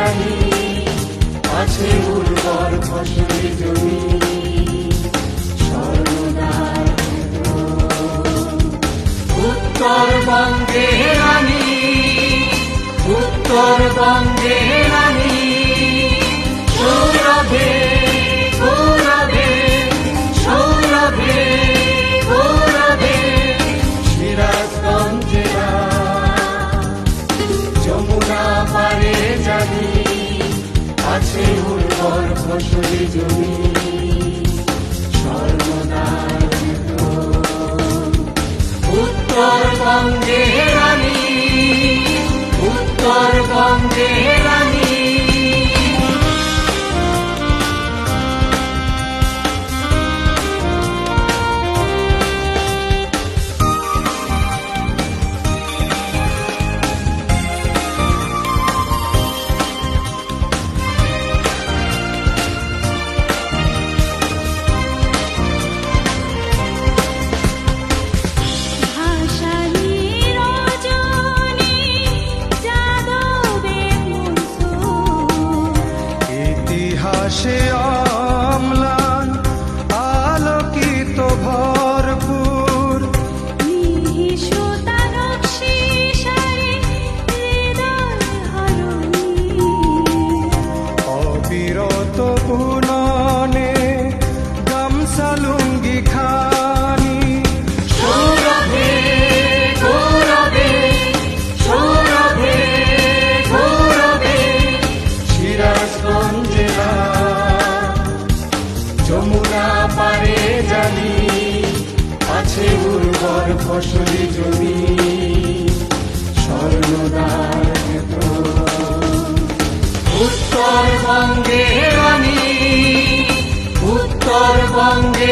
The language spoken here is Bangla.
রানী, আছে উর্বর ফসলি জমি। স্বর্ণদার উত্তরবঙ্গে রানী, উত্তরবঙ্গে রানী, সৌরভে গৌরবে, সৌরভে গৌরবে সিরাজগঞ্জ জেলা। যমুনা পারে জানি, আছে উর্বর ফসলি জমি। স্বর্ণদার উত্তরবঙ্গে রানী, উত্তরবঙ্গে রানী। ইতিহাসে অম্লান আলোকিত ভরপুর, অবিরত বুননে গামছা লুঙ্গি খানি। সৌরভে গৌরবে, সৌরভে গৌরবে সিরাজগঞ্জ জেলা। যমুনা পারে জানি, আছে উর্বর ফসলি জমি। স্বর্ণদার উত্তরবঙ্গে রানী, উত্তরবঙ্গে